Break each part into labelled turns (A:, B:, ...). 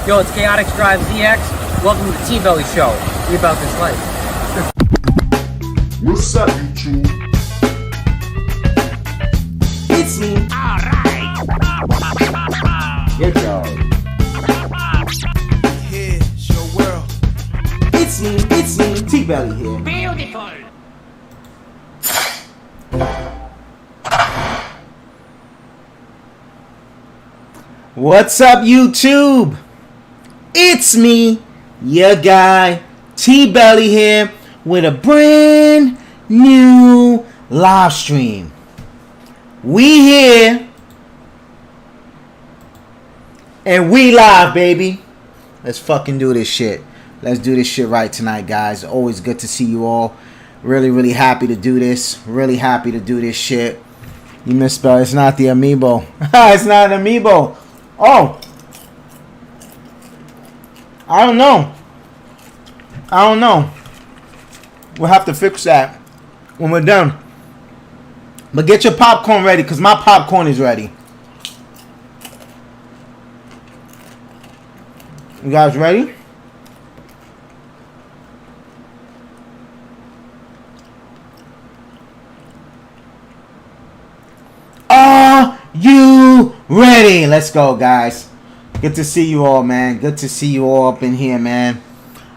A: Yo, it's Chaotix Drive ZX. Welcome to the TBelly Show. We about this life.
B: What's up, YouTube?
C: It's me.
B: Alright. Good job.
C: Here's your world. It's me, TBelly here.
A: Beautiful.
C: What's up, YouTube? It's me, your guy, TBelly here, with a brand new live stream. We here, and we live, baby. Let's fucking do this shit. Let's do this shit right tonight, guys. Always good to see you all. Really, really happy to do this. Really happy to do this shit. You misspelled. It's not the Amiibo. It's not an Amiibo. Oh. I don't know. We'll have to fix that when we're done. But get your popcorn ready, because my popcorn is ready. You guys ready? Are you ready? Let's go, guys. Good to see you all, man. Good to see you all up in here, man.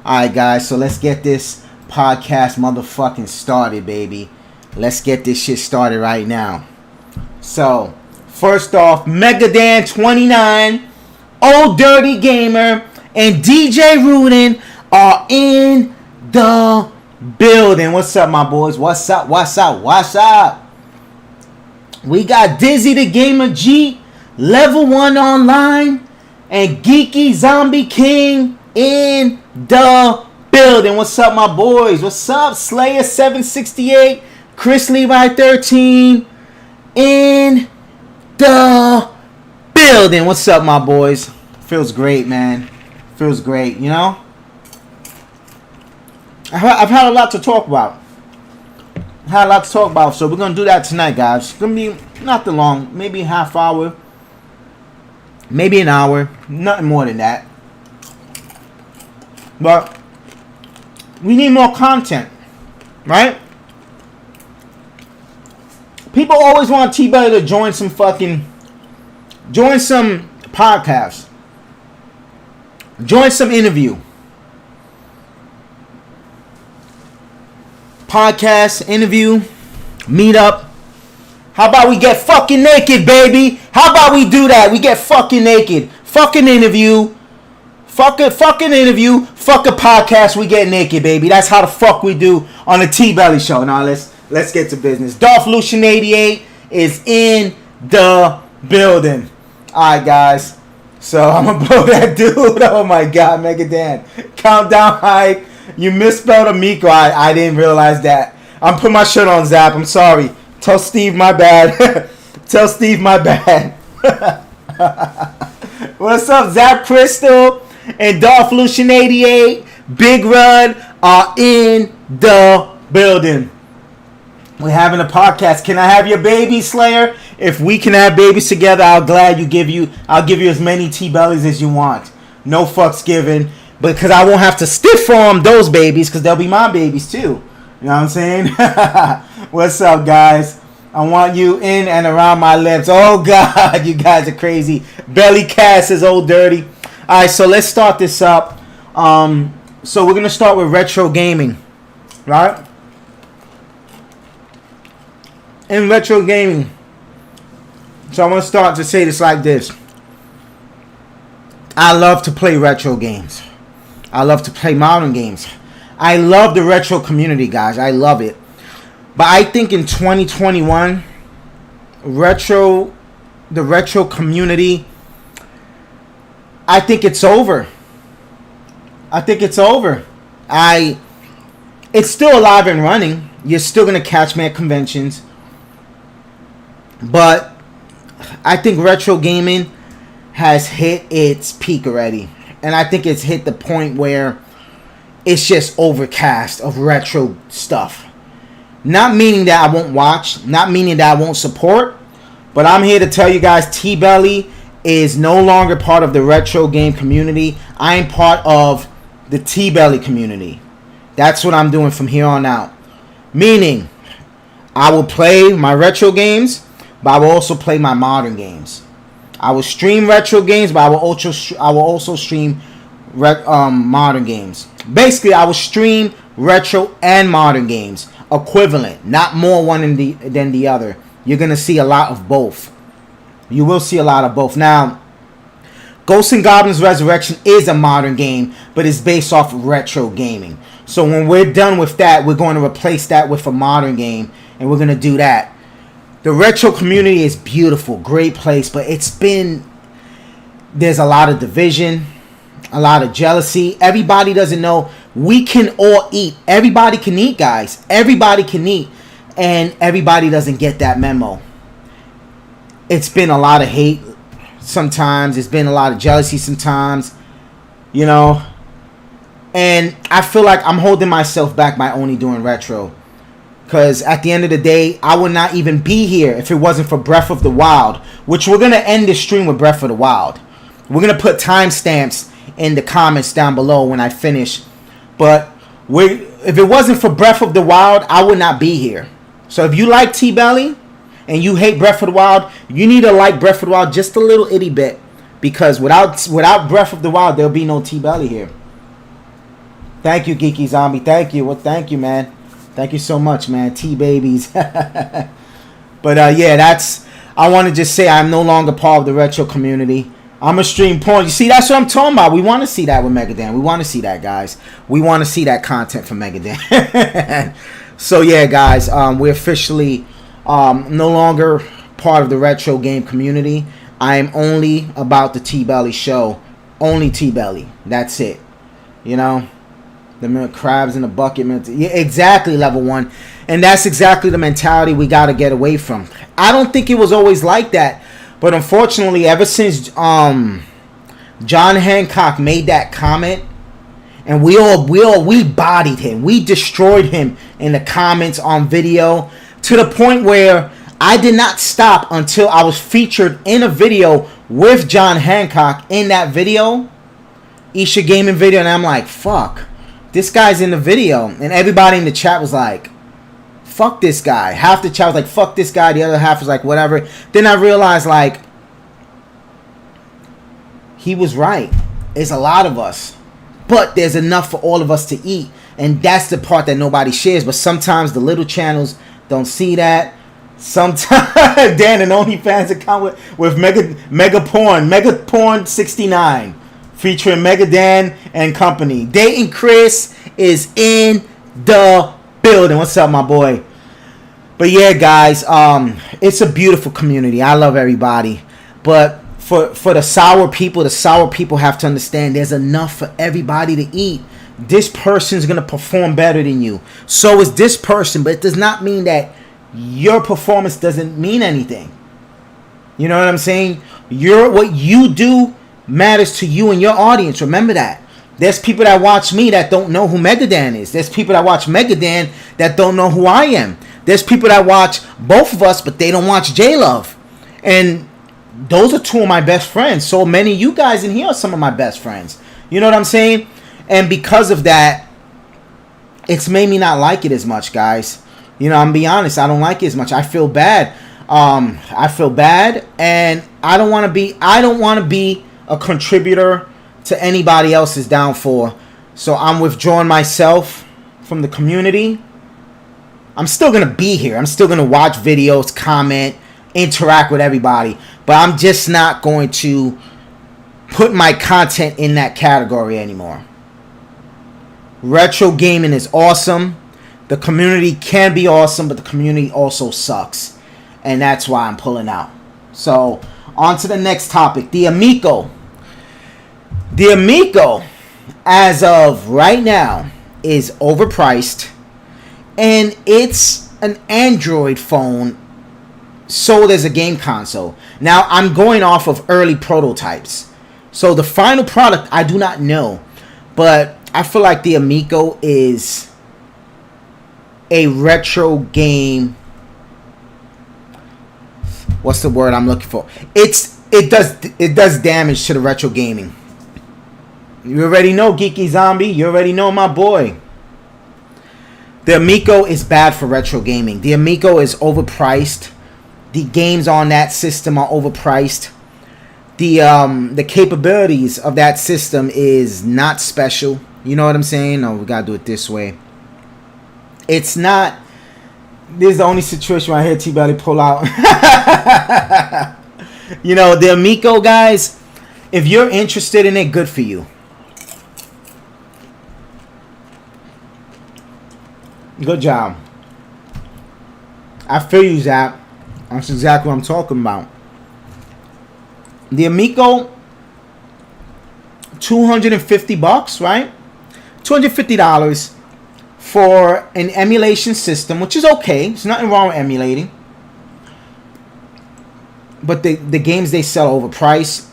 C: Alright, guys. So let's get this podcast motherfucking started, baby. Let's get this shit started right now. So, first off, Megadan29, Old Dirty Gamer, and DJ Rudin are in the building. What's up, my boys? What's up? We got Dizzy the Gamer G, Level 1 Online, and Geeky Zombie King in the building. What's up, my boys? What's up, Slayer 768, Chris Levi 13 in the building. What's up, my boys? Feels great, man. Feels great, you know? I've had a lot to talk about. So we're going to do that tonight, guys. It's going to be not too long. Maybe a half hour. Maybe an hour. Nothing more than that. But we need more content. Right? People always want TBelly to join some podcasts. Join some interview. Podcast, interview, meet up. How about we get fucking naked, baby? How about we do that? We get fucking naked. Fucking interview. Fucking interview. Fuck a podcast. We get naked, baby. That's how the fuck we do on the TBelly show. Now let's get to business. Dolph Lucian 88 is in the building. Alright, guys. So I'm gonna blow that dude. Oh my god, Megadan. Countdown hype. You misspelled Amico. I didn't realize that. I'm putting my shirt on, Zap. I'm sorry. Tell Steve my bad. Tell Steve my bad. What's up, Zap Crystal and Dolph Lucian 88? Big Run are in the building. We're having a podcast. Can I have your baby, Slayer? If we can have babies together, I'll give you as many T-bellies as you want. No fucks given. Because I won't have to stiff arm those babies, because they'll be my babies too. You know what I'm saying? What's up, guys? I want you in and around my lips. Oh god, you guys are crazy. Belly cast is old dirty. Alright, so let's start this up. So we're gonna start with retro gaming. Right? In retro gaming. So I want to start to say this like this. I love to play retro games. I love to play modern games. I love the retro community, guys. I love it. But I think in 2021, the retro community, I think it's over. I think it's over. It's still alive and running. You're still going to catch me at conventions. But I think retro gaming has hit its peak already. And I think it's hit the point where it's just overcast of retro stuff. Not meaning that I won't watch. Not meaning that I won't support. But I'm here to tell you guys, T-belly is no longer part of the retro game community. I am part of the T-belly community. That's what I'm doing from here on out. Meaning, I will play my retro games, but I will also play my modern games. I will stream retro games, but I will also stream modern games. Basically, I will stream retro and modern games, equivalent, not more one than the other. You're gonna see a lot of both. You will see a lot of both. Now, Ghosts and Goblins Resurrection is a modern game, but it's based off of retro gaming. So when we're done with that, we're going to replace that with a modern game, and we're gonna do that. The retro community is beautiful, great place, but there's a lot of division, a lot of jealousy. Everybody doesn't know we can all eat. Everybody can eat, guys. Everybody can eat, and everybody doesn't get that memo. It's been a lot of hate sometimes. It's been a lot of jealousy sometimes, you know. And I feel like I'm holding myself back by only doing retro. Because at the end of the day, I would not even be here if it wasn't for Breath of the Wild. Which we're going to end this stream with Breath of the Wild. We're going to put timestamps in the comments down below when I finish. But if it wasn't for Breath of the Wild, I would not be here. So if you like T-belly and you hate Breath of the Wild, you need to like Breath of the Wild just a little itty bit. Because without Breath of the Wild, there'll be no T-belly here. Thank you, Geeky Zombie. Thank you. Well, thank you, man. Thank you so much, man. T-babies. But yeah, I want to just say I'm no longer part of the retro community. I'm a stream porn. You see, that's what I'm talking about. We want to see that with Megadan. We want to see that, guys. We want to see that content from Megadan. So yeah, guys, we're officially no longer part of the retro game community. I am only about the T-belly show. Only T-belly. That's it. You know? The crabs in the bucket. Yeah, exactly, level 1. And that's exactly the mentality we got to get away from. I don't think it was always like that. But unfortunately, ever since John Hancock made that comment, and we bodied him. We destroyed him in the comments on video to the point where I did not stop until I was featured in a video with John Hancock in that video. Isha Gaming video. And I'm like, fuck. This guy's in the video. And everybody in the chat was like, fuck this guy. Half the chat was like, fuck this guy. The other half was like, whatever. Then I realized, like, he was right. It's a lot of us. But there's enough for all of us to eat. And that's the part that nobody shares. But sometimes the little channels don't see that. Sometimes Dan, an OnlyFans account with Mega Porn 69, featuring Mega Dan and company. Dayton Chris is in the building. What's up, my boy? But yeah, guys, it's a beautiful community. I love everybody, but for the sour people have to understand there's enough for everybody to eat. This person's gonna perform better than you. So is this person, but it does not mean that your performance doesn't mean anything. You know what I'm saying? What you do matters to you and your audience. Remember that. There's people that watch me that don't know who Megadan is. There's people that watch Megadan that don't know who I am. There's people that watch both of us, but they don't watch J-Love. And those are two of my best friends. So many of you guys in here are some of my best friends. You know what I'm saying? And because of that, it's made me not like it as much, guys. You know, I'm being honest. I don't like it as much. I feel bad. I feel bad, and I don't want to be a contributor to anybody else's downfall. So I'm withdrawing myself from the community. I'm still gonna be here. I'm still gonna watch videos, comment, interact with everybody, but I'm just not going to put my content in that category anymore. Retro gaming is awesome. The community can be awesome, but the community also sucks. And that's why I'm pulling out. So, on to the next topic. The Amico. The Amico, as of right now, is overpriced. And it's an Android phone sold as a game console. Now, I'm going off of early prototypes. So, the final product, I do not know. But I feel like the Amico is a retro game. What's the word I'm looking for? It does damage to the retro gaming. You already know, Geeky Zombie. You already know, my boy. The Amico is bad for retro gaming. The Amico is overpriced. The games on that system are overpriced. The capabilities of that system is not special. You know what I'm saying? No, we gotta do it this way. It's not. This is the only situation where I hear TBelly pull out. You know, the Amico, guys, if you're interested in it, good for you. Good job. I feel you, Zap. That's exactly what I'm talking about. The Amico, $250, right? $250 for an emulation system, which is okay. There's nothing wrong with emulating. But the games they sell overpriced.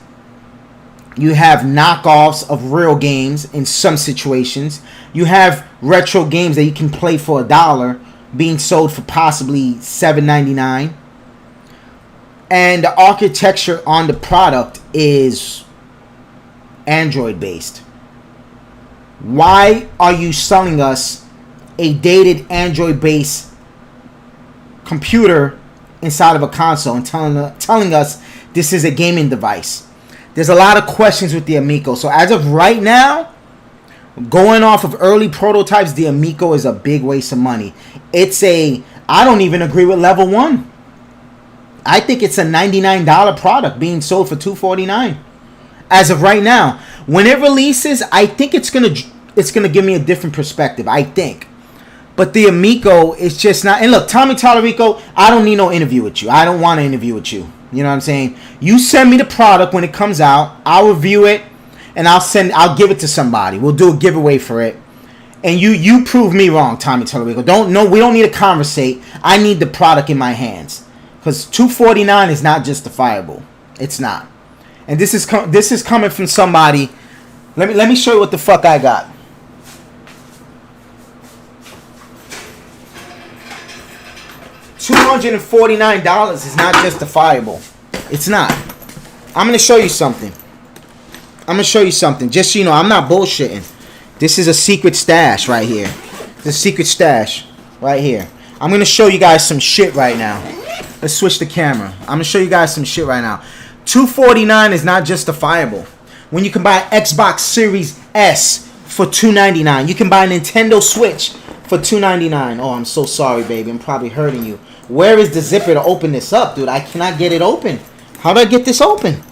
C: You have knockoffs of real games in some situations. You have retro games that you can play for $1 being sold for possibly $7.99. And the architecture on the product is Android based. Why are you selling us a dated Android based computer inside of a console and telling us this is a gaming device? There's a lot of questions with the Amico. So as of right now, going off of early prototypes, the Amico is a big waste of money. I don't even agree with level 1. I think it's a $99 product being sold for $249 as of right now. When it releases, I think it's gonna give me a different perspective, I think. But the Amico is just not. And look, Tommy Tallarico, I don't need no interview with you. I don't want to interview with you. You know what I'm saying? You send me the product when it comes out. I'll review it, and I'll give it to somebody. We'll do a giveaway for it. And you prove me wrong, Tommy Tallarico. We don't need to conversate. I need the product in my hands. Because $249 is not justifiable. It's not. And this is coming from somebody. Let me show you what the fuck I got. $249 is not justifiable. It's not. I'm gonna show you something. Just so you know, I'm not bullshitting. This is a secret stash right here. The secret stash right here. I'm gonna show you guys some shit right now. Let's switch the camera. I'm gonna show you guys some shit right now. $249 is not justifiable. When you can buy Xbox Series S for $299, you can buy a Nintendo Switch for $299. Oh, I'm so sorry, baby. I'm probably hurting you. Where is the zipper to open this up, dude? I cannot get it open. How do I get this open?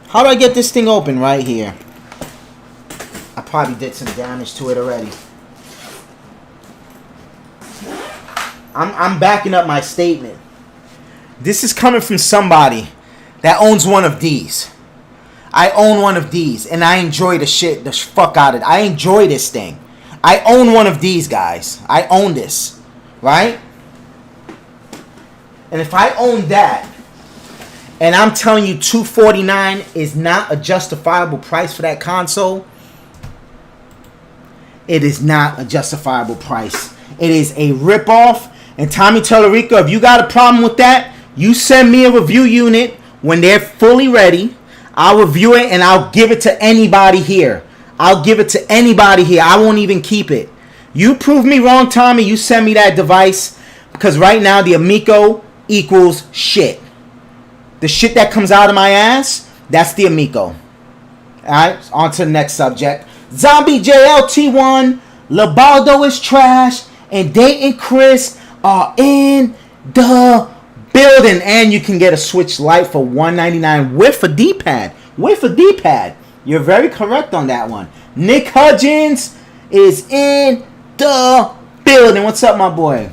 C: How do I get this thing open? Right here. I probably did some damage to it already. I'm backing up my statement. This is coming from somebody that owns one of these. I own one of these, and I enjoy the fuck out of it. I enjoy this thing. I own one of these, guys. I own this, right? And if I own that, and I'm telling you $249 is not a justifiable price for that console, it is not a justifiable price. It is a ripoff. And Tommy Tellerico, if you got a problem with that, you send me a review unit when they're fully ready. I'll review it and I'll give it to anybody here. I'll give it to anybody here. I won't even keep it. You prove me wrong, Tommy. You send me that device. Because right now the Amico equals shit. The shit that comes out of my ass, that's the Amico. Alright, on to the next subject. Zombie JLT1, Labaldo is trash, and Dayton Chris are in the building. And you can get a Switch Lite for $199 with a D-pad. With a D-pad. You're very correct on that one. Nick Hudgens is in the building. What's up, my boy?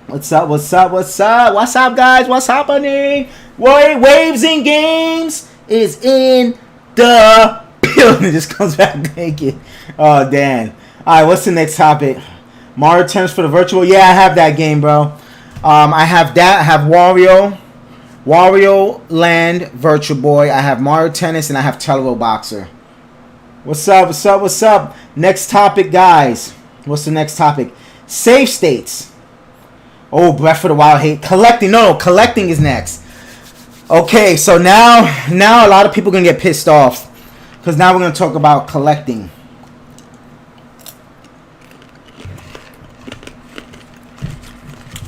C: What's up, what's up, what's up? What's up, guys? What's happening? Waves and Games is in the building. Just comes back naked. Oh, damn. All right, what's the next topic? Mario Tennis for the virtual. Yeah, I have that game, bro. I have that. I have Wario Land Virtual Boy. I have Mario Tennis, and I have Telero Boxer. What's up, what's up, what's up? Next topic, guys. What's the next topic? Save states. Oh, Breath of the Wild hate. Collecting. No, collecting is next. Okay, so now a lot of people are going to get pissed off. Because now we're going to talk about collecting.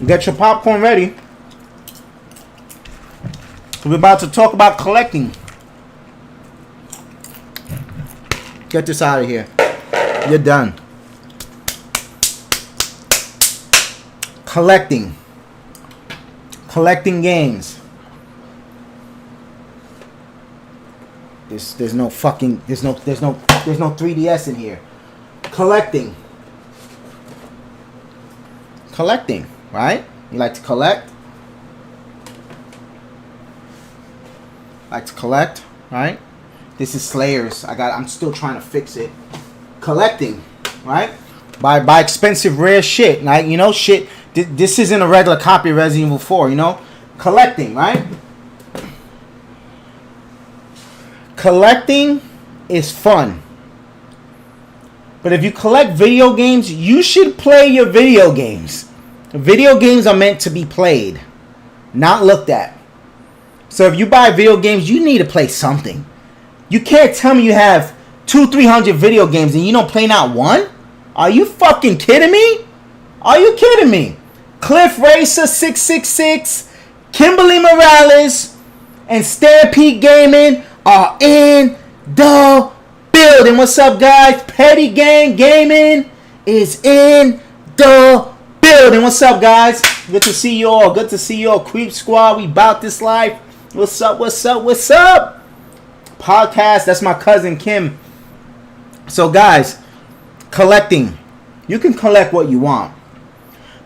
C: Get your popcorn ready. We're about to talk about collecting. Get this out of here. You're done. Collecting games. There's no 3DS in here. Collecting, right? You like to collect? Right? This is Slayers. I'm still trying to fix it. Collecting, right? Buy expensive rare shit, right? You know, shit. This isn't a regular copy of Resident Evil 4, you know? Collecting, right? Collecting is fun. But if you collect video games, you should play your video games. Video games are meant to be played, not looked at. So if you buy video games, you need to play something. You can't tell me you have 200-300 video games and you don't play not one? Are you fucking kidding me? Are you kidding me? Cliff Racer 666, Kimberly Morales, and Stampede Gaming are in the building. What's up, guys? Petty Gang Gaming is in the building. What's up, guys? Good to see you all. Good to see you all. Creep Squad, we bout this life. What's up, what's up, what's up? Podcast, that's my cousin Kim. So, guys, collecting. You can collect what you want.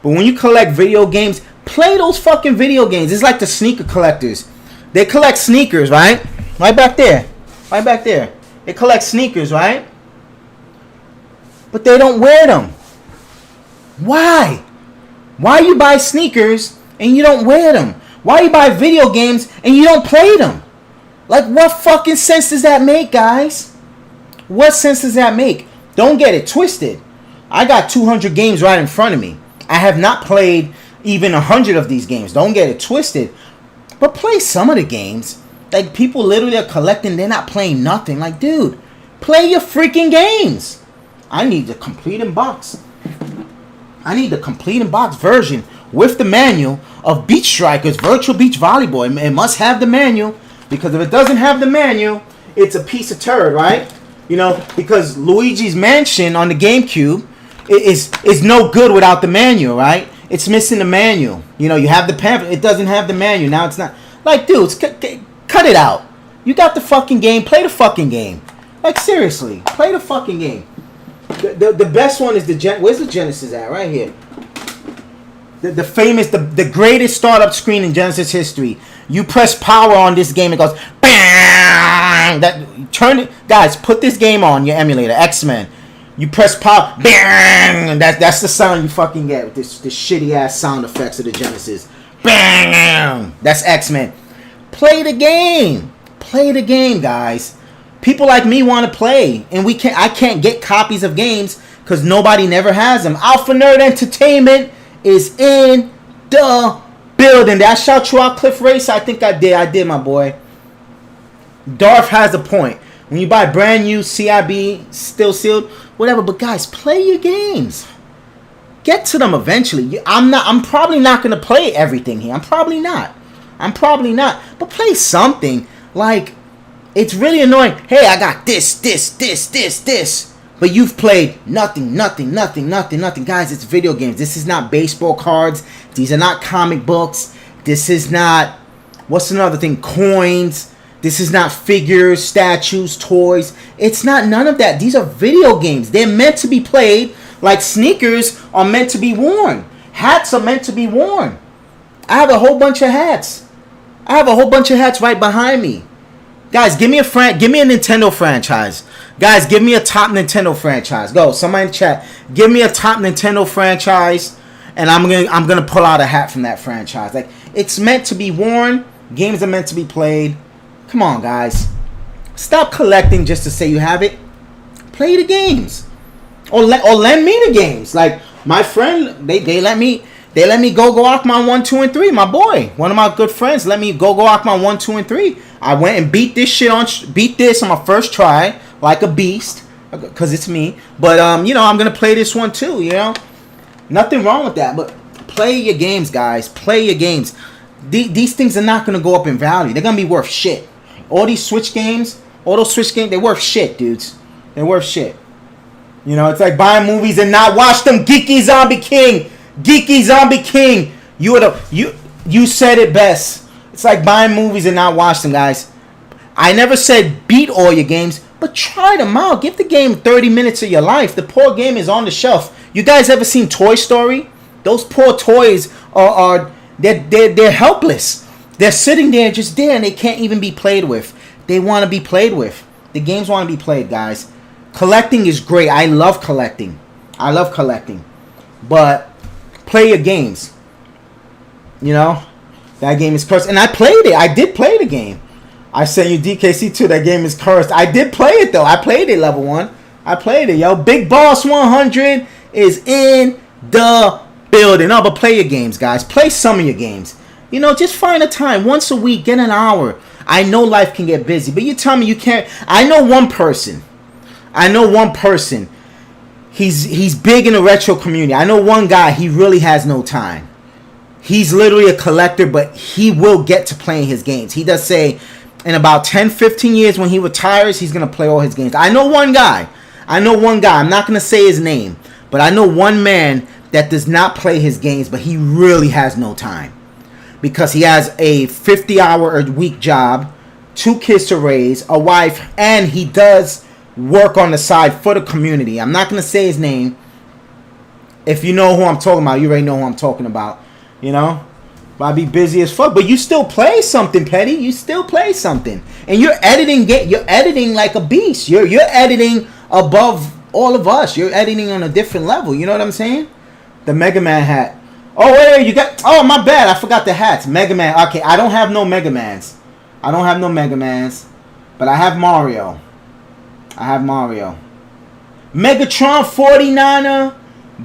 C: But when you collect video games, play those fucking video games. It's like the sneaker collectors. They collect sneakers, right? Right back there. Right back there. They collect sneakers, right? But they don't wear them. Why? Why you buy sneakers and you don't wear them? Why you buy video games and you don't play them? Like, what fucking sense does that make, guys? What sense does that make? Don't get it twisted. I got 200 games right in front of me. I have not played even 100 of these games. Don't get it twisted. But play some of the games. Like, people literally are collecting. They're not playing nothing. Like, dude, play your freaking games. I need the complete in box. I need the complete in box version with the manual of Beach Strikers Virtual Beach Volleyball. It must have the manual, because if it doesn't have the manual, it's a piece of turd, right? You know, because Luigi's Mansion on the GameCube is no good without the manual, right? it's missing the manual. You know, you have the pamphlet. It doesn't have the manual. Now it's not. Like, dudes, cut it out. You got the fucking game. Play the fucking game. Like, seriously. Play the fucking game. The best one is where's the Genesis at? Right here. The famous, the greatest startup screen in Genesis history. You press power on this game, it goes bang. Turn it, guys. Put this game on your emulator, X-Men. You press power, bang. That's the sound you fucking get with this shitty ass sound effects of the Genesis. Bang. That's X-Men. Play the game. Play the game, guys. People like me want to play, and I can't get copies of games because nobody never has them. Alpha Nerd Entertainment is in the building. Did I shout you out, Cliff Race? I think I did. I did, my boy. Darth has a point. When you buy brand new CIB, still sealed, whatever. But guys, play your games. Get to them eventually. I'm probably not gonna play everything here. I'm probably not. But play something. Like, it's really annoying. Hey, I got this. But you've played nothing. Guys, it's video games. This is not baseball cards. These are not comic books. This is not, what's another thing? Coins. This is not figures, statues, toys. It's not none of that. These are video games. They're meant to be played like sneakers are meant to be worn. Hats are meant to be worn. I have a whole bunch of hats. Right behind me. Guys, give me a Nintendo franchise. Guys, give me a top Nintendo franchise. Go, somebody in chat. Give me a top Nintendo franchise, and I'm gonna pull out a hat from that franchise. Like, it's meant to be worn. Games are meant to be played. Come on, guys. Stop collecting just to say you have it. Play the games, or lend me the games. Like my friend, they let me go Ackman 1, 2, and 3. My boy, one of my good friends, let me go Ackman 1, 2, and 3. I went and beat this on my first try like a beast, because it's me. But I'm gonna play this one too. Nothing wrong with that. But play your games, guys. Play your games. These things are not gonna go up in value. They're gonna be worth shit. All those Switch games, they're worth shit, dudes. They're worth shit. It's like buying movies and not watch them. Geeky Zombie King. You said it best. It's like buying movies and not watch them, guys. I never said beat all your games, but try them out. Give the game 30 minutes of your life. The poor game is on the shelf. You guys ever seen Toy Story? Those poor toys they're helpless. They're sitting there and they can't even be played with. They want to be played with. The games want to be played, guys. Collecting is great. I love collecting. But play your games. That game is cursed. And I played it. I did play the game. I sent you DKC too. That game is cursed. I did play it though. I played it level 1. I played it, yo. Big Boss 100 is in the building. No, but play your games, guys. Play some of your games. Just find a time. Once a week, get an hour. I know life can get busy, but you tell me you can't. I know one person. He's big in the retro community. I know one guy, he really has no time. He's literally a collector, but he will get to playing his games. He does say in about 10, 15 years when he retires, he's going to play all his games. I know one guy. I'm not going to say his name, but I know one man that does not play his games, but he really has no time. Because he has a 50-hour-a-week job, 2 kids to raise, a wife, and he does work on the side for the community. I'm not going to say his name. If you know who I'm talking about, you already know who I'm talking about. But I be busy as fuck. But you still play something, Petty. You still play something. And you're editing like a beast. You're editing above all of us. You're editing on a different level. You know what I'm saying? The Mega Man hat. Oh, wait, you got... Oh, my bad. I forgot the hats. Mega Man. Okay, I don't have no Mega Mans. But I have Mario. Megatron 49er,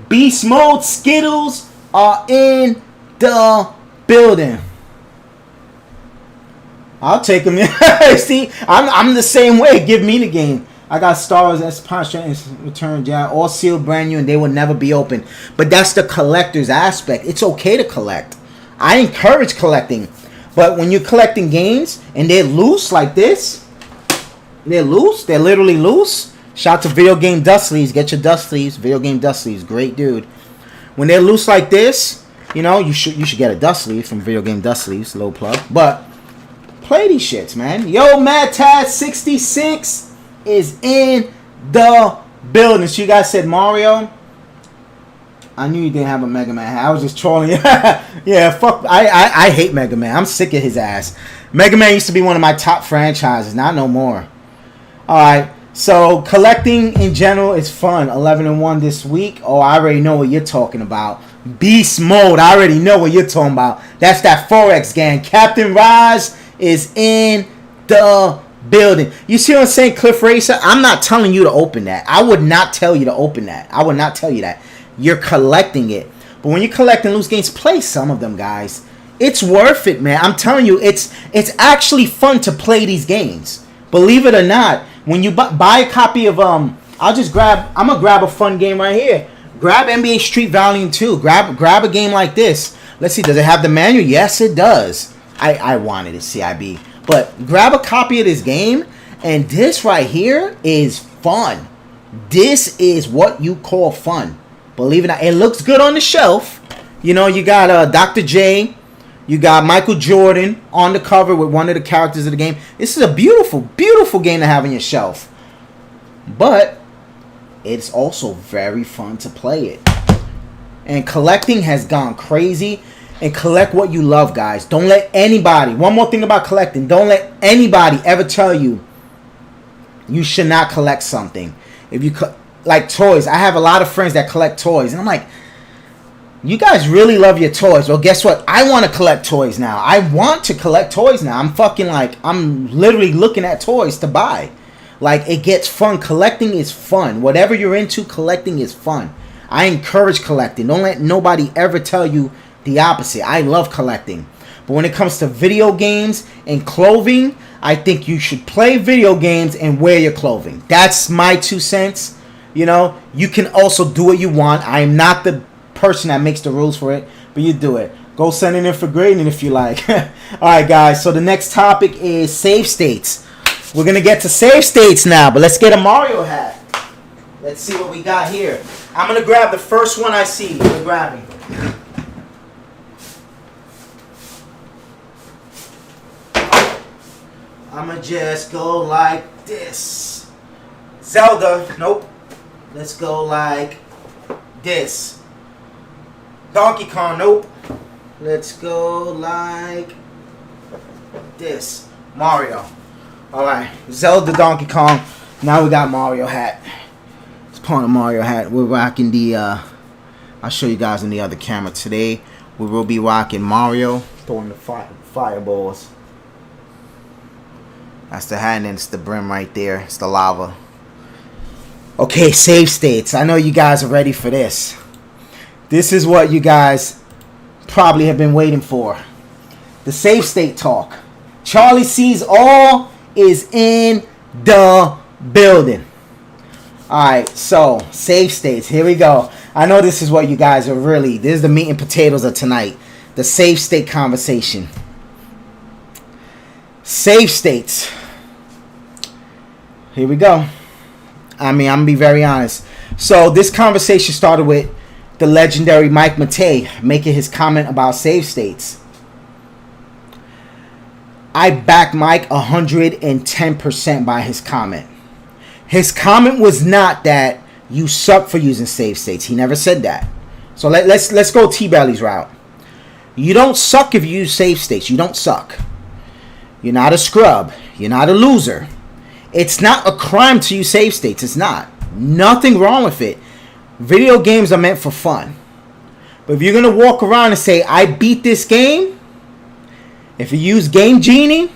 C: Beast Mode, Skittles are in the building. I'll take them. See, I'm the same way. Give me the game. I got Stars, Expansion, Return, yeah, all sealed brand new, and they will never be open. But that's the collector's aspect. It's okay to collect. I encourage collecting. But when you're collecting games and they're loose like this, they're literally loose. Shout out to Video Game Dust Sleeves. Get your dust sleeves. Video Game Dust Sleeves. Great dude. When they're loose like this, You know, you should get a dust sleeve from Video Game Dust Sleeves, low plug. But play these shits, man. Yo, MadTaz66 is in the building. So you guys said Mario. I knew you didn't have a Mega Man hat. I was just trolling. Yeah, fuck. I hate Mega Man. I'm sick of his ass. Mega Man used to be one of my top franchises. Not no more. Alright. So, collecting in general is fun. 11-1 this week. Oh, I already know what you're talking about. Beast Mode. I already know what you're talking about. That's that Forex gang. Captain Raj is in the building. You see what I'm saying, Cliff Racer? I'm not telling you to open that. I would not tell you to open that. I would not tell you that. You're collecting it. But when you're collecting loose games, play some of them, guys. It's worth it, man. I'm telling you, it's actually fun to play these games. Believe it or not, when you buy a copy of I'm gonna grab a fun game right here. Grab NBA Street Volume 2. Grab a game like this. Let's see, does it have the manual? Yes, it does. I wanted it, CIB. But grab a copy of this game, and this right here is fun. This is what you call fun. Believe it or not, it looks good on the shelf. You know, you got Dr. J, you got Michael Jordan on the cover with one of the characters of the game. This is a beautiful, beautiful game to have on your shelf. But it's also very fun to play it. And collecting has gone crazy. And collect what you love, guys. Don't let anybody, one more thing about collecting, don't let anybody ever tell you you should not collect something. If you like toys, I have a lot of friends that collect toys, and I'm like, you guys really love your toys. Well, guess what? I want to collect toys now. I want to collect toys now. I'm literally looking at toys to buy. Like, it gets fun. Collecting is fun. Whatever you're into, collecting is fun. I encourage collecting. Don't let nobody ever tell you the opposite. I love collecting. But when it comes to video games and clothing, I think you should play video games and wear your clothing. That's my 2 cents. You know, you can also do what you want. I am not the person that makes the rules for it, but you do it. Go send it in for grading if you like. Alright, guys, so the next topic is save states. We're going to get to save states now, but let's get a Mario hat. Let's see what we got here. I'm going to grab the first one I see. We're grabbing. I'ma just go like this. Zelda, nope. Let's go like this. Donkey Kong, nope. Let's go like this. Mario. Alright, Zelda, Donkey Kong. Now we got Mario hat. It's part of Mario hat. We're rocking the, I'll show you guys in the other camera today. We will be rocking Mario, throwing the fireballs. That's the hat, and it's the brim right there. It's the lava. Okay, save states. I know you guys are ready for this. This is what you guys probably have been waiting for. The save state talk. Charlie Sees All is in the building. Alright, so save states. Here we go. I know this is what you guys are really... This is the meat and potatoes of tonight. The save state conversation. Save states. Here we go. I mean, I'm going to be very honest. So this conversation started with the legendary Mike Matei making his comment about save states. I back Mike 110% by his comment. His comment was not that you suck for using save states. He never said that. So let's go TBelly's route. You don't suck if you use save states. You don't suck. You're not a scrub. You're not a loser. It's not a crime to use save states. It's not. Nothing wrong with it. Video games are meant for fun. But if you're going to walk around and say, I beat this game, if you use Game Genie,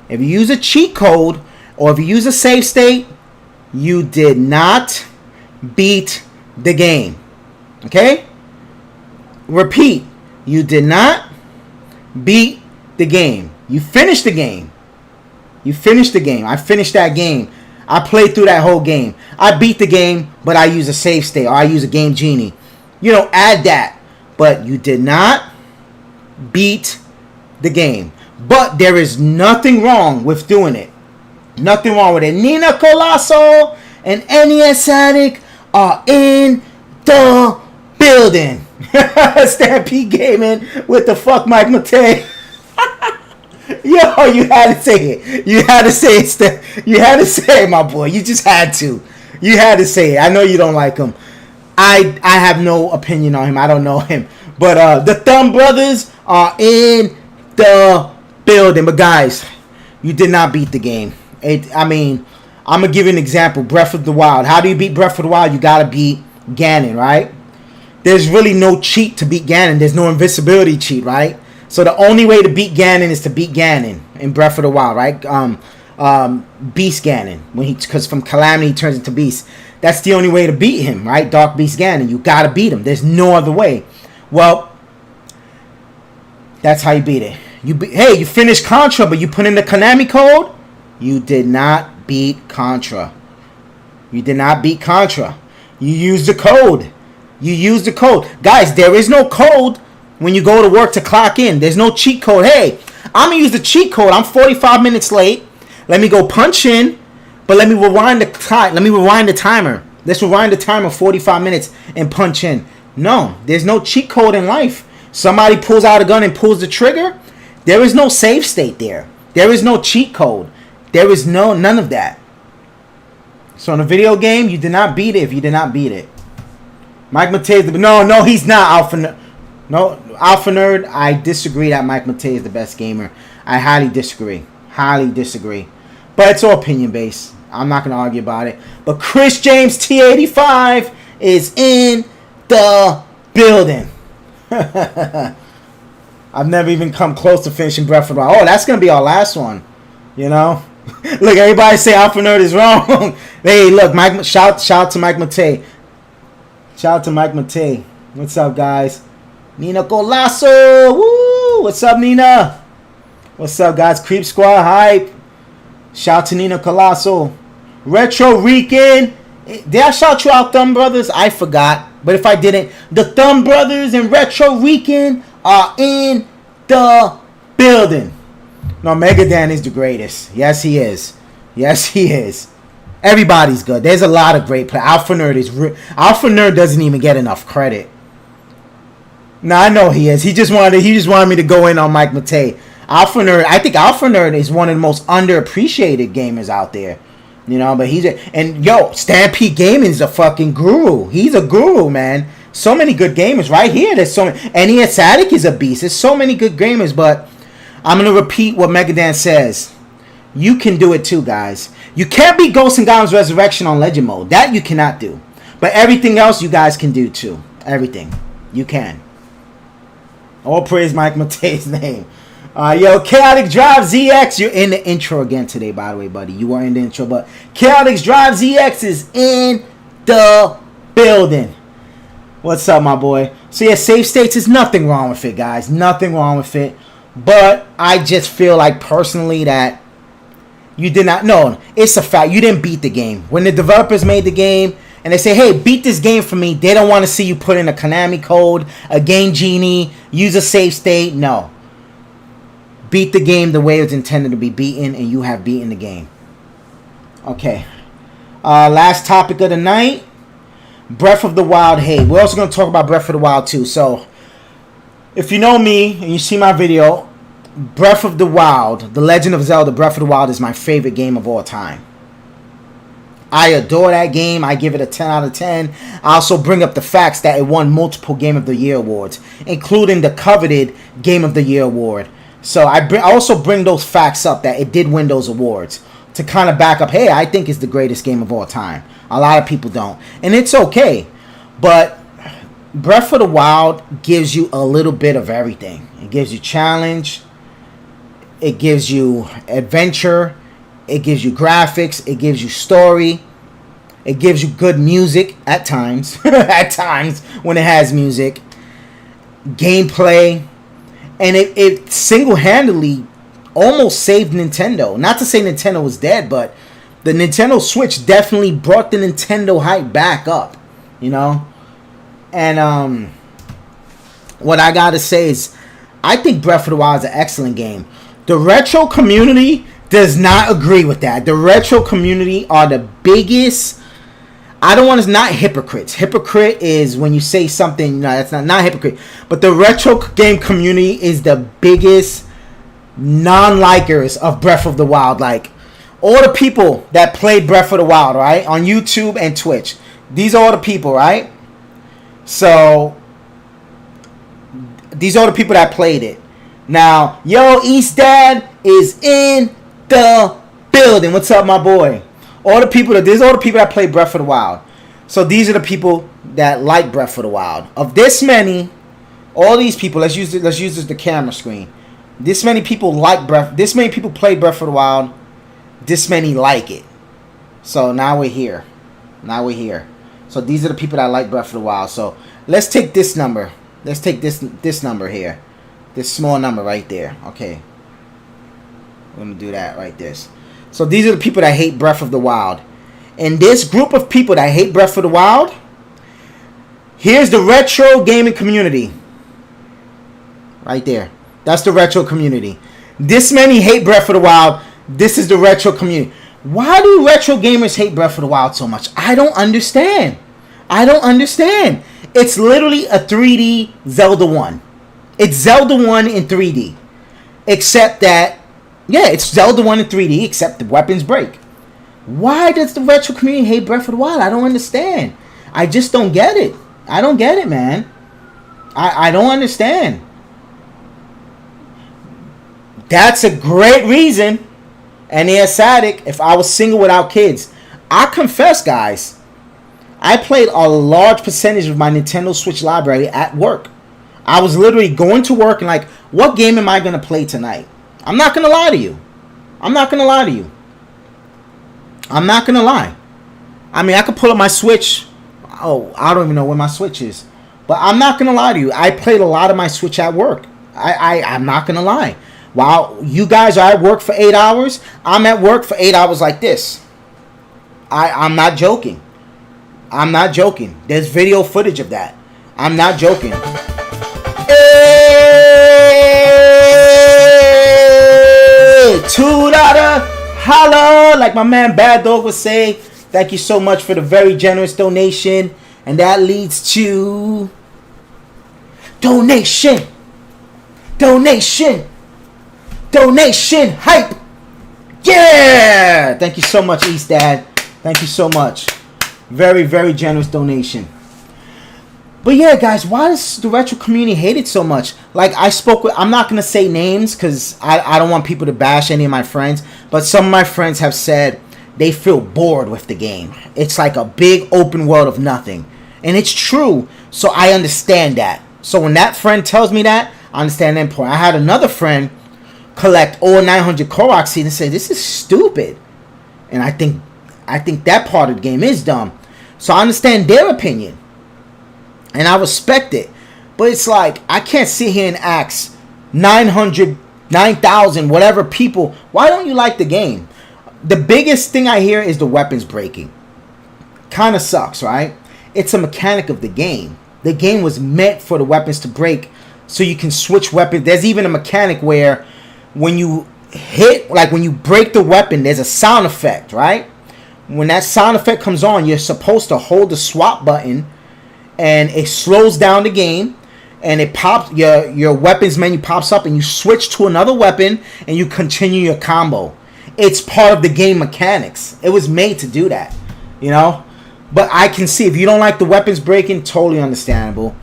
C: if you use a cheat code, or if you use a save state, you did not beat the game. Okay? Repeat. You did not beat the game. You finished the game. You finished the game. I finished that game. I played through that whole game. I beat the game, but I use a save state or I use a Game Genie. You know, add that. But you did not beat the game. But there is nothing wrong with doing it. Nothing wrong with it. Nina Colasso and NES Addict are in the building. Stampede Gaming with the fuck Mike Matei. Yo, you had to say it. You had to say it. You had to say it, my boy. You just had to. You had to say it. I know you don't like him. I have no opinion on him. I don't know him. But the Thumb Brothers are in the building. But guys, you did not beat the game. I'm going to give you an example. Breath of the Wild. How do you beat Breath of the Wild? You got to beat Ganon, right? There's really no cheat to beat Ganon. There's no invisibility cheat, right? So the only way to beat Ganon is to beat Ganon in Breath of the Wild, right? Beast Ganon, because from Calamity he turns into Beast. That's the only way to beat him, right? Dark Beast Ganon. You gotta beat him. There's no other way. Well, that's how you beat it. You finished Contra, but you put in the Konami code. You did not beat Contra. You did not beat Contra. You used the code. You used the code, guys. There is no code. When you go to work to clock in, there's no cheat code. Hey, I'm going to use the cheat code. I'm 45 minutes late. Let me go punch in, but let me rewind the time. Let me rewind the timer. Let's rewind the timer 45 minutes and punch in. No, there's no cheat code in life. Somebody pulls out a gun and pulls the trigger. There is no save state there. There is no cheat code. There is none of that. So in a video game, you did not beat it if you did not beat it. Mike Matei, no, he's not Alpha. No, Alpha Nerd, I disagree that Mike Matei is the best gamer. I highly disagree. Highly disagree. But it's all opinion based. I'm not going to argue about it. But Chris James T85 is in the building. I've never even come close to finishing Breath of the Wild. Oh, that's going to be our last one. You know? Look, everybody say Alpha Nerd is wrong. Hey, look, shout out to Mike Matei. Shout out to Mike Matei. What's up, guys? Nina Colasso. Woo! What's up, Nina? What's up, guys? Creep Squad hype. Shout out to Nina Colasso. Retro Rican. Did I shout you out, Thumb Brothers? I forgot. But if I didn't, the Thumb Brothers and Retro Rican are in the building. No, Megadan is the greatest. Yes, he is. Yes, he is. Everybody's good. There's a lot of great players. Alpha Nerd doesn't even get enough credit. No, I know he is. He just wanted me to go in on Mike Matei. Alpha Nerd, I think Alpha Nerd is one of the most underappreciated gamers out there. You know, but Stampede Gaming is a fucking guru. He's a guru, man. So many good gamers right here. There's so many. NES Attic is a beast. There's so many good gamers, but I'm gonna repeat what Megadan says. You can do it too, guys. You can't beat Ghosts and Goblins Resurrection on Legend Mode. That you cannot do. But everything else you guys can do too. Everything. You can. All praise Mike Matei's name. Yo, Chaotix Drive ZX. You're in the intro again today, by the way, buddy. You are in the intro, but Chaotix Drive ZX is in the building. What's up, my boy? So yeah, save states is nothing wrong with it, guys. Nothing wrong with it. But I just feel like personally that you did not. No, it's a fact. You didn't beat the game. When the developers made the game and they say, hey, beat this game for me, they don't want to see you put in a Konami code, a Game Genie, use a save state. No. Beat the game the way it was intended to be beaten, and you have beaten the game. Okay. Last topic of the night. Breath of the Wild hate. We're also going to talk about Breath of the Wild too. So, if you know me and you see my video, Breath of the Wild, The Legend of Zelda Breath of the Wild is my favorite game of all time. I adore that game. I give it a 10 out of 10. I also bring up the facts that it won multiple Game of the Year awards, including the coveted Game of the Year award. So I also bring those facts up that it did win those awards to kind of back up, hey, I think it's the greatest game of all time. A lot of people don't. And it's okay. But Breath of the Wild gives you a little bit of everything. It gives you challenge. It gives you adventure. It gives you graphics. It gives you story. It gives you good music at times. At times when it has music. Gameplay. And it single-handedly almost saved Nintendo. Not to say Nintendo was dead, but the Nintendo Switch definitely brought the Nintendo hype back up. You know? And what I gotta say is, I think Breath of the Wild is an excellent game. The retro community does not agree with that. The retro community are the biggest... I don't want to, not hypocrites. Hypocrite is when you say something, no, that's not hypocrite. But the retro game community is the biggest non-likers of Breath of the Wild. Like, all the people that played Breath of the Wild, right, on YouTube and Twitch. These are all the people, right? So, these are the people that played it. Now, yo, East Dad is in the building. What's up, my boy? These are all the people that play Breath of the Wild. So these are the people that like Breath of the Wild. Of this many, all these people, let's use this as the camera screen. This many people like this many people play Breath of the Wild. This many like it. So now we're here. So these are the people that like Breath of the Wild. So let's take this number. Let's take this number here. This small number right there. Okay. We're going to do that right there. So these are the people that hate Breath of the Wild. And this group of people that hate Breath of the Wild, here's the retro gaming community. Right there. That's the retro community. This many hate Breath of the Wild. This is the retro community. Why do retro gamers hate Breath of the Wild so much? I don't understand. It's literally a 3D Zelda 1. It's Zelda 1 in 3D. Except that, yeah, it's Zelda 1 in 3D, except the weapons break. Why does the retro community hate Breath of the Wild? I don't understand. I just don't get it. I don't get it, man. I don't understand. That's a great reason. And yeah, Sadik, if I was single without kids, I confess, guys, I played a large percentage of my Nintendo Switch library at work. I was literally going to work and like, what game am I going to play tonight? I'm not going to lie to you. I mean, I could pull up my Switch. Oh, I don't even know where my Switch is. But I'm not going to lie to you. I played a lot of my Switch at work. I'm not going to lie. While you guys are at work for 8 hours, I'm at work for 8 hours like this. I'm not joking. There's video footage of that. I'm not joking. Hey! $2 holla, like my man Bad Dog would say. Thank you so much for the very generous donation. And that leads to donation hype. Yeah! Thank you so much, East Dad. Thank you so much. Very, very generous donation. But yeah, guys, why does the retro community hate it so much? Like, I'm not going to say names because I don't want people to bash any of my friends. But some of my friends have said they feel bored with the game. It's like a big open world of nothing. And it's true, so I understand that. So when that friend tells me that, I understand that point. I had another friend collect all 900 Korok seeds and say, this is stupid. And I think that part of the game is dumb. So I understand their opinion. And I respect it. But it's like, I can't sit here and ask 900, 9,000, whatever people, why don't you like the game? The biggest thing I hear is the weapons breaking. Kind of sucks, right? It's a mechanic of the game. The game was meant for the weapons to break so you can switch weapons. There's even a mechanic where when you hit, like when you break the weapon, there's a sound effect, right? When that sound effect comes on, you're supposed to hold the swap button and it slows down the game and it pops, your weapons menu pops up and you switch to another weapon and you continue your combo. It's part of the game mechanics. It was made to do that, you know? But I can see if you don't like the weapons breaking, totally understandable.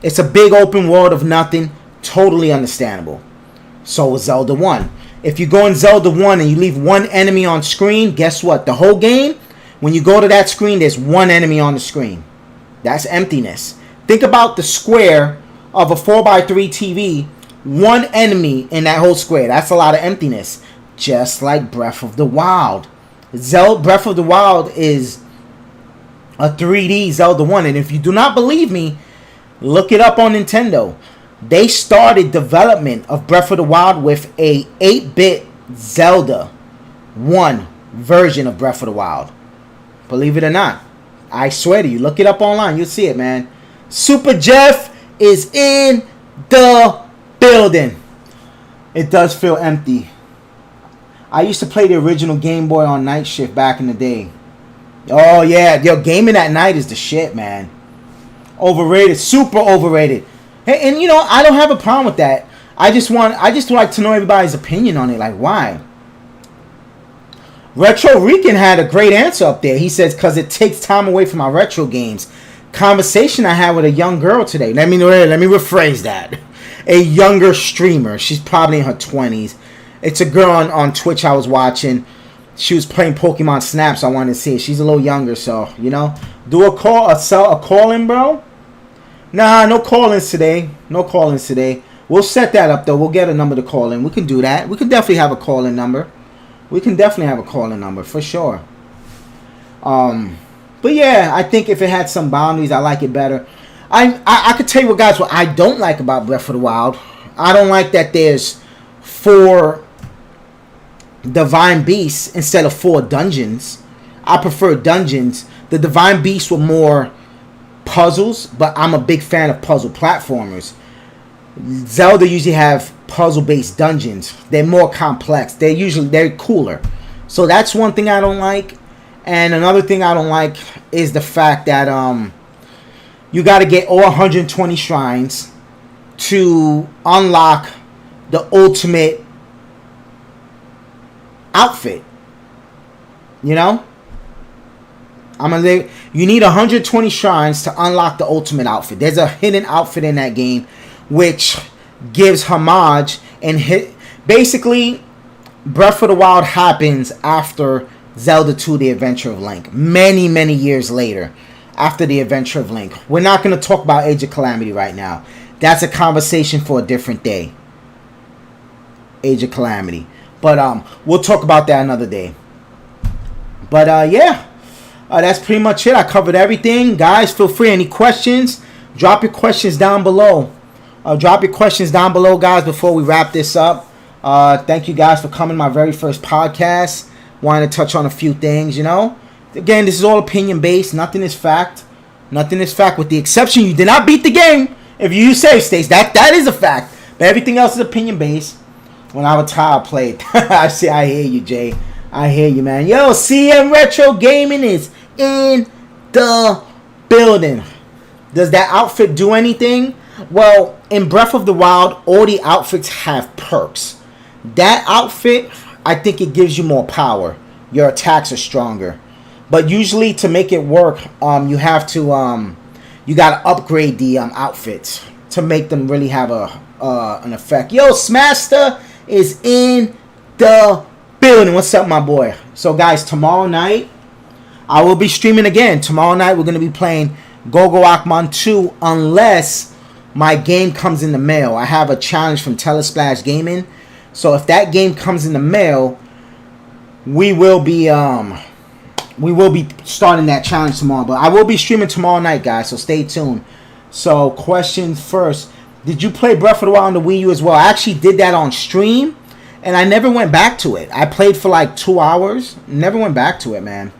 C: It's a big open world of nothing, totally understandable. So was Zelda 1. If you go in Zelda 1 and you leave one enemy on screen, guess what? The whole game, when you go to that screen, there's one enemy on the screen. That's emptiness. Think about the square of a 4x3 TV. One enemy in that whole square. That's a lot of emptiness. Just like Breath of the Wild. Breath of the Wild is a 3D Zelda 1. And if you do not believe me, look it up on Nintendo. They started development of Breath of the Wild with a 8-bit Zelda 1 version of Breath of the Wild. Believe it or not. I swear to you. Look it up online. You'll see it, man. Super Jeff is in the building. It does feel empty. I used to play the original Game Boy on night shift back in the day. Oh yeah, yo, gaming at night is the shit, man. Overrated, super overrated. Hey, and you know, I don't have a problem with that. I just like to know everybody's opinion on it. Like, why? Retro Rican had a great answer up there. He says, because it takes time away from my retro games. Conversation I had with a young girl today. Let me rephrase that. A younger streamer. She's probably in her 20s. It's a girl on Twitch I was watching. She was playing Pokemon Snap, so I wanted to see it. She's a little younger, so, you know. Do a call-in, bro? Nah, no call-ins today. No call-ins today. We'll set that up, though. We'll get a number to call in. We can do that. We can definitely have a call-in number. We can definitely have a call-in number, for sure. But yeah, I think if it had some boundaries, I like it better. I could tell you what I don't like about Breath of the Wild. I don't like that there's 4 Divine Beasts instead of 4 dungeons. I prefer dungeons. The Divine Beasts were more puzzles, but I'm a big fan of puzzle platformers. Zelda usually have puzzle-based dungeons. They're more complex. They're cooler. So that's one thing I don't like. And another thing I don't like is the fact that you got to get all 120 shrines to unlock the ultimate outfit. You know? You need 120 shrines to unlock the ultimate outfit. There's a hidden outfit in that game which gives homage and basically Breath of the Wild happens after Zelda 2 The Adventure of Link. Many, many years later after The Adventure of Link. We're not going to talk about Age of Calamity right now. That's a conversation for a different day. Age of Calamity. But we'll talk about that another day. But yeah. That's pretty much it. I covered everything. Guys, feel free. Any questions? Drop your questions down below. Drop your questions down below, guys, before we wrap this up. Thank you guys for coming to my very first podcast. Wanted to touch on a few things, you know. Again, this is all opinion-based. Nothing is fact. Nothing is fact, with the exception you did not beat the game. If you use save states, that is a fact. But everything else is opinion-based. When I was tired, I played. I hear you, Jay. I hear you, man. Yo, CM Retro Gaming is in the building. Does that outfit do anything? Well, in Breath of the Wild, all the outfits have perks. That outfit, I think it gives you more power. Your attacks are stronger. But usually to make it work, you have to you gotta upgrade the outfits to make them really have an effect. Yo, Smaster is in the building. What's up, my boy? So guys, tomorrow night I will be streaming again. Tomorrow night we're gonna be playing Go-Go Ackman 2 unless my game comes in the mail. I have a challenge from Telesplash Gaming. So if that game comes in the mail, we will be starting that challenge tomorrow. But I will be streaming tomorrow night, guys, so stay tuned. So question first. Did you play Breath of the Wild on the Wii U as well? I actually did that on stream, and I never went back to it. I played for like 2 hours. Never went back to it, man.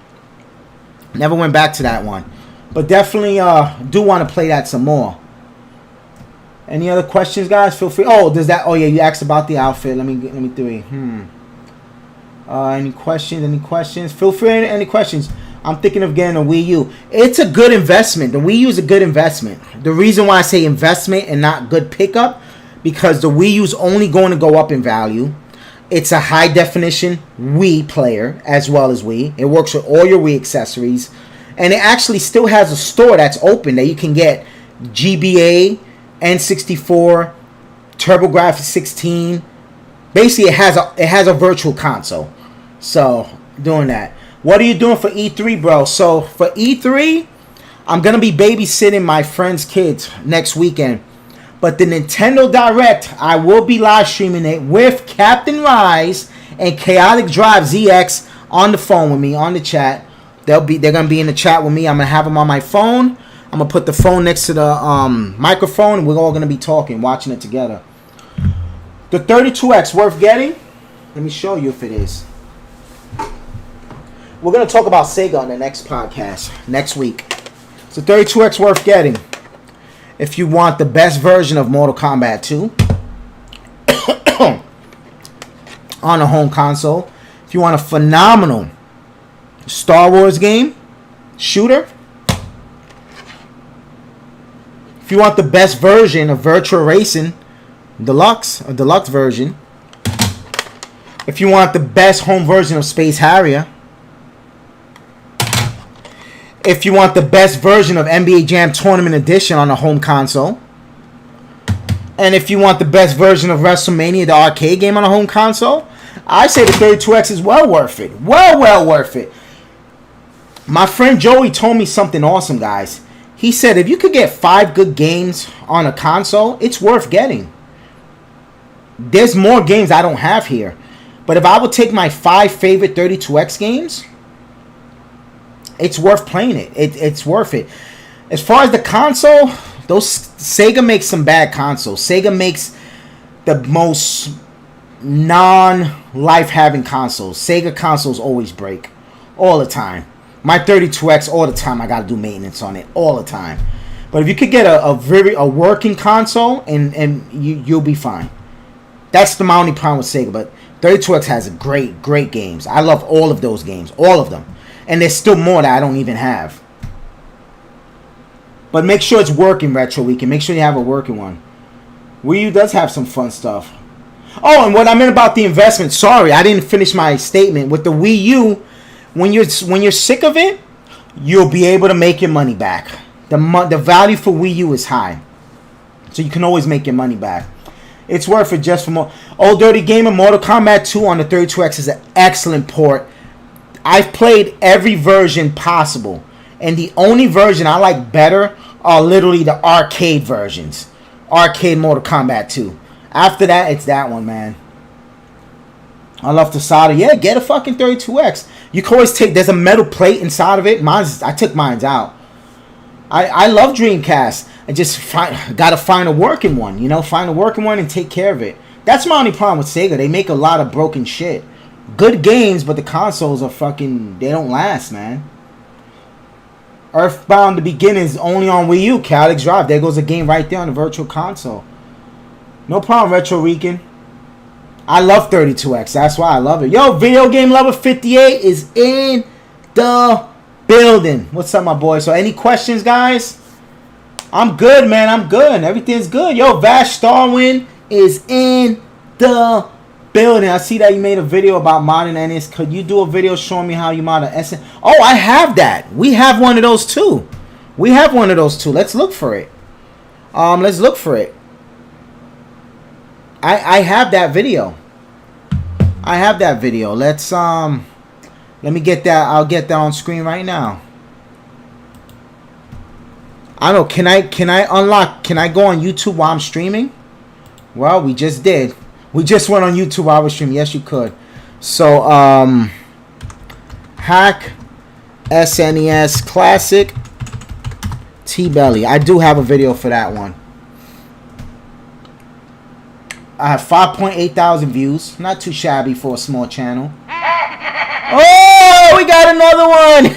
C: Never went back to that one. But definitely do want to play that some more. Any other questions, guys? Feel free. Oh, does that? Oh yeah, you asked about the outfit. Let me think. Any questions? Any questions? Feel free. Any questions? I'm thinking of getting a Wii U. It's a good investment. The Wii U is a good investment. The reason why I say investment and not good pickup, because the Wii U is only going to go up in value. It's a high definition Wii player as well as Wii. It works with all your Wii accessories. And it actually still has a store that's open that you can get GBA, N64, TurboGrafx 16. Basically, it has a virtual console. So, doing that. What are you doing for E3, bro? So, for E3, I'm going to be babysitting my friend's kids next weekend. But the Nintendo Direct, I will be live streaming it with Captain Rise and Chaotic Drive ZX on the phone with me, on the chat. They're gonna be in the chat with me. I'm gonna have them on my phone. I'm gonna put the phone next to the microphone, and we're all gonna be talking, watching it together. The 32X worth getting? Let me show you if it is. We're gonna talk about Sega on the next podcast next week. So 32X worth getting if you want the best version of Mortal Kombat 2 on a home console. If you want a phenomenal Star Wars game shooter. If you want the best version of Virtua Racing Deluxe, a deluxe version. If you want the best home version of Space Harrier. If you want the best version of NBA Jam Tournament Edition on a home console. And if you want the best version of WrestleMania, the arcade game on a home console, I say the 32X is well worth it. Well worth it. My friend Joey told me something awesome, guys. He said if you could get 5 good games on a console, it's worth getting. There's more games I don't have here. But if I would take my 5 favorite 32X games, it's worth playing it. It's worth it. As far as the console, Sega makes some bad consoles. Sega makes the most non-life having consoles. Sega consoles always break. All the time. My 32X, all the time, I gotta do maintenance on it. All the time. But if you could get a working console, and you'll be fine. That's the my only problem with Sega. But 32X has great games. I love all of those games. All of them. And there's still more that I don't even have. But make sure it's working, Retro Weekend. Make sure you have a working one. Wii U does have some fun stuff. Oh, and what I meant about the investment. Sorry, I didn't finish my statement. With the Wii U, when you're sick of it, you'll be able to make your money back. The value for Wii U is high. So you can always make your money back. It's worth it just for more. Old Dirty Gamer, Mortal Kombat 2 on the 32X is an excellent port. I've played every version possible. And the only version I like better are literally the arcade versions. Arcade Mortal Kombat 2. After that, it's that one, man. I love the solder. Yeah, get a fucking 32X. You can always take... There's a metal plate inside of it. I took mine out. I love Dreamcast. I just gotta find a working one. You know, find a working one and take care of it. That's my only problem with Sega. They make a lot of broken shit. Good games, but the consoles are fucking... They don't last, man. Earthbound: The Beginning is only on Wii U. Calyx Drive. There goes a game right there on the Virtual Console. No problem, Retro Rican. I love 32X. That's why I love it. Yo, Video Game Lover 58 is in the building. What's up, my boy? So, any questions, guys? I'm good, man. I'm good. Everything's good. Yo, Vash Starwind is in the building. I see that you made a video about modding NES. Could you do a video showing me how you mod an SN? Oh, I have that. We have one of those too. Let's look for it. Let's look for it. I have that video. Let's let me get that. I'll get that on screen right now. I don't know. Can I unlock? Can I go on YouTube while I'm streaming? Well, we just did. We just went on YouTube while I was streaming. Yes, you could. So, hack SNES Classic TBelly. I do have a video for that one. I have 5.8 thousand views. Not too shabby for a small channel. Oh, we got another one.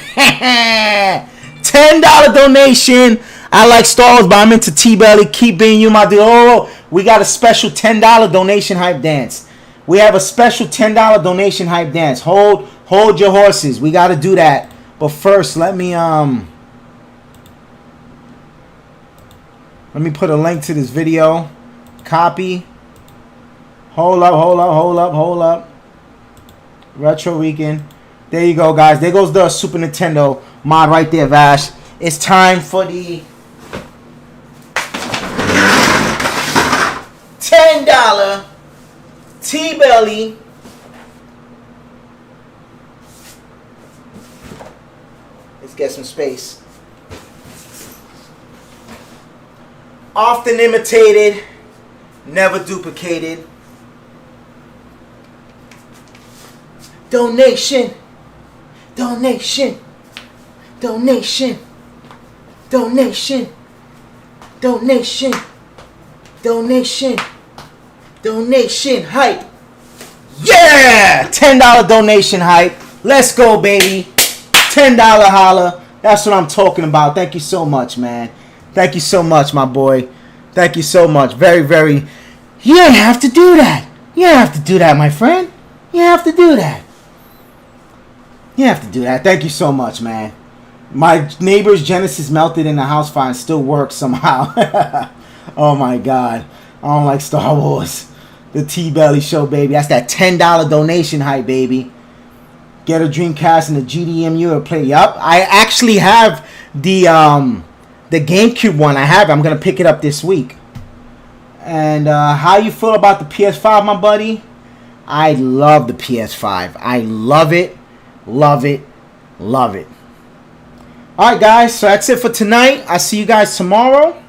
C: $10 donation. I like Star Wars, but I'm into TBelly. Keep being you, my dude. Oh, we got a special $10 donation hype dance. We have a special $10 donation hype dance. Hold your horses. We got to do that. But first, let me put a link to this video. Copy. Hold up. Retro Weekend. There you go, guys. There goes the Super Nintendo mod right there, Vash. It's time for the $10 TBelly. Let's get some space. Often imitated, never duplicated. Donation. Donation. Donation. Donation. Donation. Donation. Donation hype. Yeah! $10 donation hype. Let's go, baby. $10 holla. That's what I'm talking about. Thank you so much, man. Thank you so much, my boy. Thank you so much. Very, very... You don't have to do that. You don't have to do that, my friend. You have to do that. You have to do that. Thank you so much, man. My neighbor's Genesis melted in the house fire and still works somehow. Oh my God. I don't like Star Wars. The TBelly Show, baby. That's that $10 donation hype, baby. Get a Dreamcast and the GDEMU to play. Yup. I actually have the GameCube one. I have it. I'm going to pick it up this week. And how you feel about the PS5, my buddy? I love the PS5. I love it. Love it. Love it. Alright, guys. So that's it for tonight. I'll see you guys tomorrow.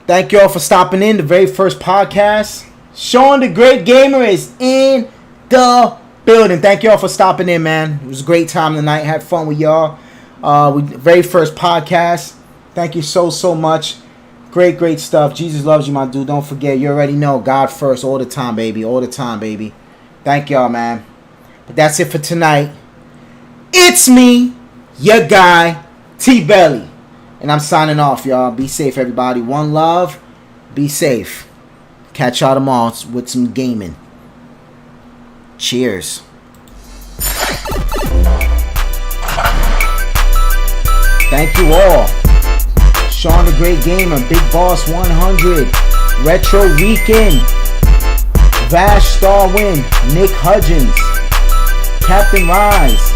C: Thank you all for stopping in. The very first podcast. Sean the Great Gamer is in the building. Thank you all for stopping in, man. It was a great time tonight. Had fun with y'all. Very first podcast. Thank you so much. Great stuff. Jesus loves you, my dude. Don't forget, you already know, God first all the time, baby. All the time, baby. Thank y'all, man. But that's it for tonight. It's me, your guy, TBelly. And I'm signing off, y'all. Be safe, everybody. One love. Be safe. Catch y'all tomorrow with some gaming. Cheers. Thank you all. Sean the Great Gamer, Big Boss 100, Retro Weekend, Vash Starwin, Nick Hudgens, Captain Rise,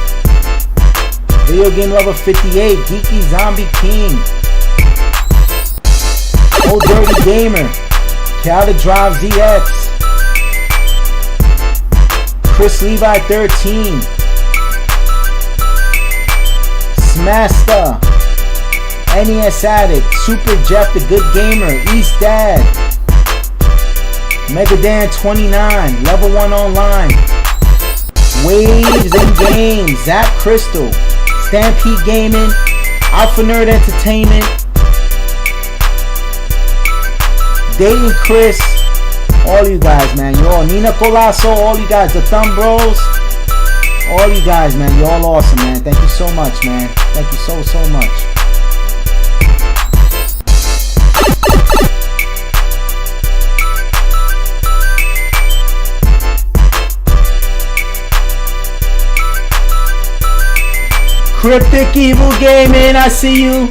C: Video Game Lover 58, Geeky Zombie King, Old Dirty Gamer, Cal the Drive ZX, Chris Levi 13, Smaster, NES Addict, Super Jeff the Good Gamer, East Dad, Megadan 29, Level 1 Online, Waves and Games, Zap Crystal, Stampede Gaming, Alpha Nerd Entertainment, Dayton Chris, all you guys, man. You all, Nina Colasso, all you guys, the Thumb Bros, all you guys, man. You're all awesome, man. Thank you so much, man. Thank you so much. Cryptic Evil Gaming, I see you.